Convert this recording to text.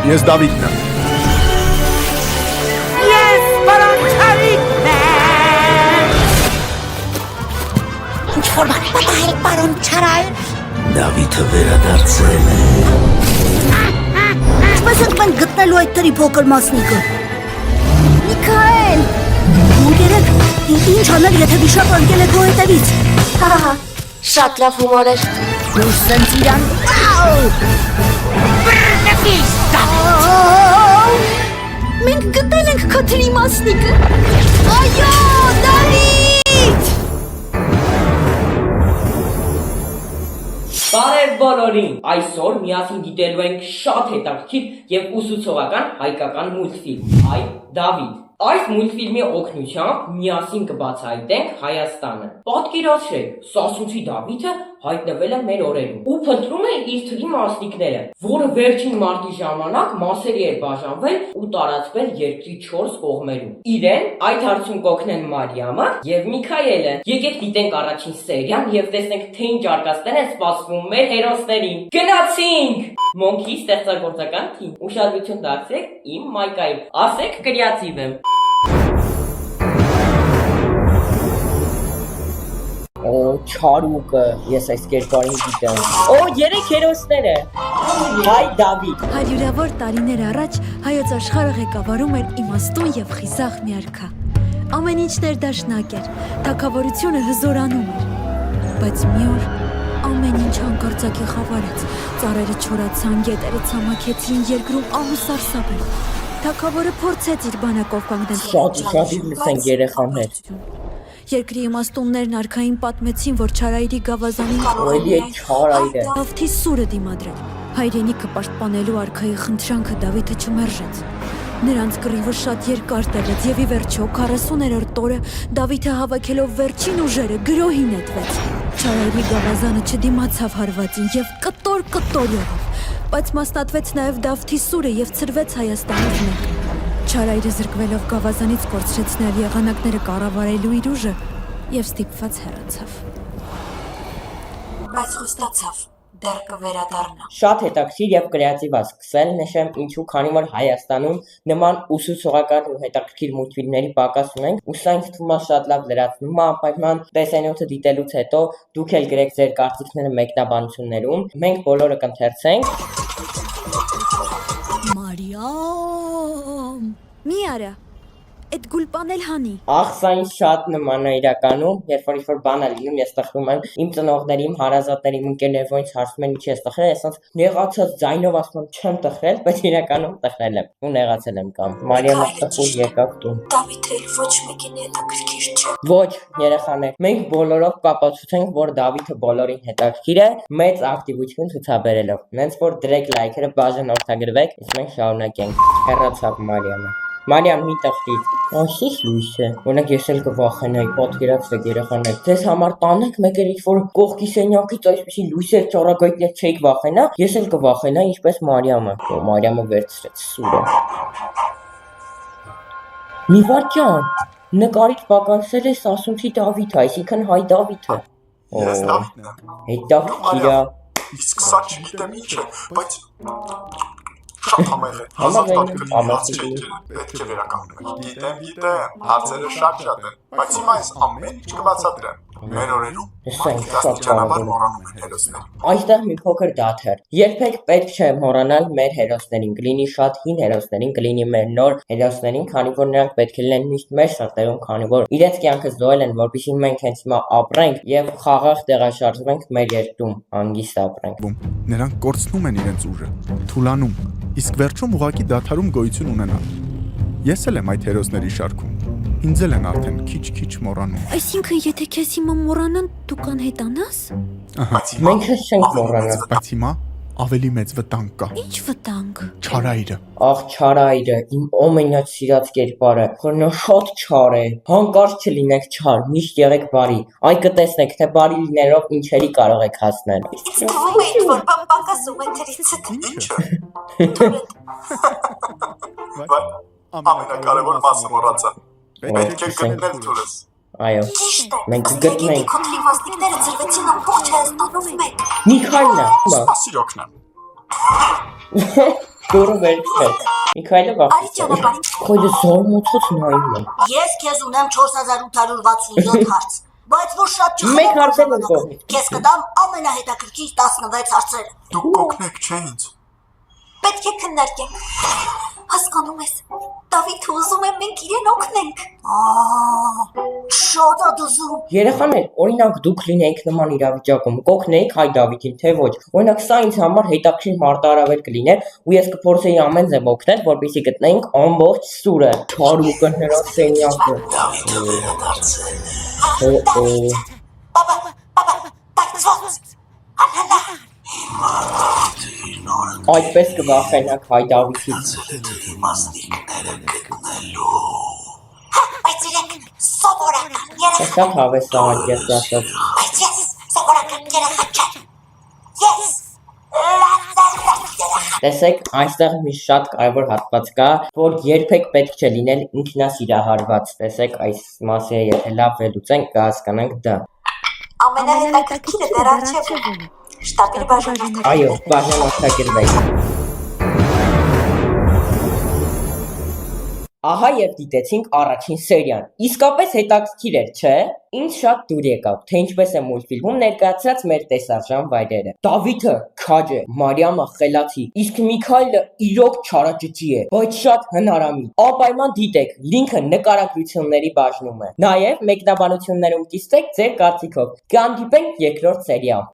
Ես Դավիթն եմ։ Ես պարոն Չարիկն եմ։ Ինչ-որ բան պատահել, պարոն Չարայր։ Դավիթը վերադարձել է։ Ինչպես ենք մենք գտնելու այդ տրի փոքր մասնիկը։ Միքայել։ Ու երեք, ինչ անել, եթե վիշապը ընկել է քո հետևից։ Հա, շատ լավ հումոր էր։ Դուրս սենց իրան։ Բռնվիր, Դավիթ։ Մենք գտել ենք քո տրի մասնիկը։ Այո, Դավիթ։ Բարև բոլորին, այսօր միասին դիտելու ենք շատ հետաքրքիր և ուսուցողական հայկական մուլտֆիլմ «Այ Դավիթ»։ Այս մուլտֆիլմի օգնությամբ միասին կբացահայտենք Հայաստանը։ Պատկերացրեք, Սասունցի Դավիթը հայտնվել է մեր օրերում ու փնտրում է իր թրի մասնիկները, որը վերջին մարտի ժամանակ մասերի էր բաժանվել ու տարածվել երկրի 4 կողմերում։ Իրեն այդ հարցում կօգնեն Մարիամը և Միքայելը։ Եկեք դիտենք առաջին սերիան և տեսնենք, թե ինչ արկածներ են սպասվում մեր հերոսներին։ Գնացինք! Մոնքի ստեղծագործական թիմ, ուշադրություն դարձրեք իմ Մայկային, ասեք կրեատիվ եմ։ Օ, չարուկը, ես այս կերպարին գիտեմ։ Օ, երեք հերոսները։ Հայ Դավիթ։ Հարյուրավոր տարիներ առաջ հայոց աշխարհը ղեկավարում էր իմաստուն եւ խիզախ մի արքա։ Ամեն ինչ ներդաշնակ էր, թագավորությունը հզորանում էր։ Բայց մի օր ամեն ինչ հանկարծակի խավարեց, ծառերը չորացան, գետերը ցամաքեցին, երկրում ահ ու սարսափ էր։ Թագավորը փորձեց իր բանակով կանգնել։ Շատ լսենք երեխաներ։ Երկրի իմաստուններն արքային պատմեցին, որ Չարայրի գավազանին Էլի է Չարայրը։ Դավթի սուրը դիմադրել։ Հայրենիքը պաշտպանելու արքայի խնդրանքը Դավիթը չմերժեց։ Նրանց կռիվը շատ երկար տևեց եւ ի վերջո 40-րդ օրը Դավիթը հավաքելով վերջին ուժերը գրոհի նետվեց։ Չարայրի գավազանը չդիմացավ հարվածին եւ կտոր եղավ, բայց մասնատվեց նաեւ Դավթի սուրը եւ ցրվեց Հայաստանից մեկ։ Չարայրը զրկվելով գավազանից կորցրեց նաև եղանակները կառավարելու իր ուժը եւ ստիպված հեռացավ։ Բայց խոստացավ, դեռ կվերադառնա։ Շատ հետաքրքիր եւ կրեատիվ է սկսել նշեմ ինչու, քանի որ Հայաստանում նման ուսուցողական ու հետաքրքիր մուլտֆիլմների պակաս ունենք, ու սա ինձ թվում է շատ լավ լրացնում է անպայման տեսանյութը դիտելուց հետո դուք էլ գրեք ձեր կարծիքները մեկնաբանություններում, մենք բոլորը կընթերցենք։ Մարիամ, մի արա, այդ գուլպան էլ հանի։ Ախ, սա ինձ շատ նման է իրականում, երբ որ ինչ-որ բան է լինում, ես տխրում եմ իմ ծնողների, իմ հարազատների, իմ ընկերների, որոնց հարցում են ինչի ես տխրել, ես ասած նեղացած ձայնով ասում եմ չեմ տխրել, բայց իրականում տխրել եմ ու նեղացել եմ կամ։ Մարիամը տխուր եկավ տուն։ Դավիթը էլ ոչ մեկին հետաքրքիր չէ։ Ոչ, երեխաներ, մենք բոլորով կապացուցենք, որ Դավիթը բոլորին հետաքրքիր է, մեծ ակտիվություն ցուցաբերելով։ Նենց որ դրեք լայքերը, բաժան որդագրվեք, իսկ մենք շարունակենք։ Հեռացավ Մարիամը։ Մարիամ, մի տխրի։ Աշիշ լույս է։ Օրինակ ես էլ կվախենայի, պատկերացրեք երեխաներ։ Ձեզ համար տանեք մեկ էլ ինչ-որ կողքի սենյակից այսպիսի լույսեր ճառագայթներ չեք վախենա, ես էլ կվախենայի ինչպես Մարիամը։ Մարիամը վերցրեց սուրը։ Մի վարքյան, նկարիչ պակասել է Սասունցի Դավիթը, այսինքն Հայ Դավիթը։ Ես Դավիթն եմ։ Հետաքրքիր է։ Իսկ սա չգիտեմ ինչ է, բայց շատ համեղ է։ Հազար տարիներ ամաց չէ, պետք է վերականգնվի։ Գիտեմ, հարցերը շատ են, բայց հիմա այս ամեն ինչ կբացատրեմ։ Մեր օրերում մարդիկ աստիճանաբար մոռանում են հերոսներին։ Այստեղ մի փոքր դաթեր։ Երբեք պետք չէ մոռանալ մեր հերոսներին, կլինի շատ հին հերոսներին, կլինի մեր նոր հերոսներին, քանի որ նրանք պետք է լինեն միշտ մեր շրջանում, քանի որ իրենց կյանքը զոհել են, որպեսզի մենք հենց հիմա ապրենք եւ խաղաղ տեղաշարժվենք մեր երկրում, հանգիստ ապրենք։ Նրանք կորցնում են իրենց ուժը, թուլանում, իսկ վերջում ուղղակի դադարում գոյություն ունենան։ Ես էլ եմ այդ հերոսների շարքում։ Ինձ էլ են արդեն քիչ-քիչ մոռանում։ Այսինքն եթե քեզ հիմա մոռանան, դու կանհետանաս։ Մենք չենք մոռանա։ Բայց հիմա ավելի մեծ վտանգ կա։ Ինչ վտանգ։ Չարայրը։ Ախ, Չարայրը, իմ ամենաց սիրած կերպարը, խորնա շատ չար է։ Հանկարծ չլինեք չար, միշտ եղեք բարի։ Այ կտեսնեք, թե բարի լինելով ինչերի կարող եք հասնել։ Թվում է ինչ-որ բան պակասում է թրիցդ։ Ինչը։ Ամենակարևոր մասը մոռացա։ Պետք է գտնել թուրս։ Այո, մենք կգտնենք։ Քո թրի մասնիկները ծրվեցին ամբողջ Հայաստանով մեկ։ Միքայելն է։ Սպասի օգնեմ։ Դուրը վերքեց։ Միքայելը Արի վախեցավ։ ճանապարհին։ Քույրը զարմացած նայում է։ Ես քեզ ունեմ 4867 հարց, բայց որ շատ Մեկ չխնամ հարց էլ եմ ժամանակը, կողմից։ քեզ կտամ ամենահետաքրքիր 16 հարցերը։ Դուք կօգնեք չէ ինձ։ Պետք է քննարկենք։ Հասկանում ես, Դավիթը ուզում է մենք իրեն օգնենք։ Շատ ադուզում։ Երեխաներ, օրինակ դուք լինեիք նման իրավիճակում, կօգնեիք հայ Դավիթին, թե ոչ։ Օրինակ սա ինձ համար հետաքրքիր մարտահրավեր կլիներ, ու ես կփորձեի ամեն ձև օգնել, որպեսզի գտնեինք ամբողջ սուրը, քարուկը, նրա սենյակը։ Դավիթը վերադարձել է։ Բաբա, տակցված։ Անհնար։ Այդպես կվախենաք հայ Դավիթից։ Մասնիկները գտնելու։ Բայց իրենք սովորական երեխա։ Շատ հավես աղջիկ ասած։ Բայց ես սովորական երեխա չեմ։ Ես լազերնակ երեխա։ Տեսեք, այստեղ մի շատ կարևոր հատված կա, որ երբեք պետք չէ լինել ինքնասիրահարված։ Տեսեք, այս մասը եթե լավ վերլուծենք, կհասկանանք դա։ Ամենահետաքրքիրը դեռ առջև է։ Շտաբի բաժանված։ Այո, բաժանորդագրվեք։ Ահա եւ դիտեցինք առաջին սերիան։ Իսկապես հետաքրքիր էր, չէ՞։ Ինձ շատ դուր եկավ, թե ինչպես է մուլտֆիլմում ներկայացրած մեր տեսարժան վայրերը։ Դավիթը քաջ է, Մարիամը խելացի, իսկ Միքայելը իրոք չարաճճի է, բայց շատ հնարամիտ։ Անպայման դիտեք, լինքը նկարագրությունների բաժնում է։ Նաեւ մեկնաբանություններում կիսվեք ձեր կարծիքով։ Կհանդիպենք երկրորդ սերիայում։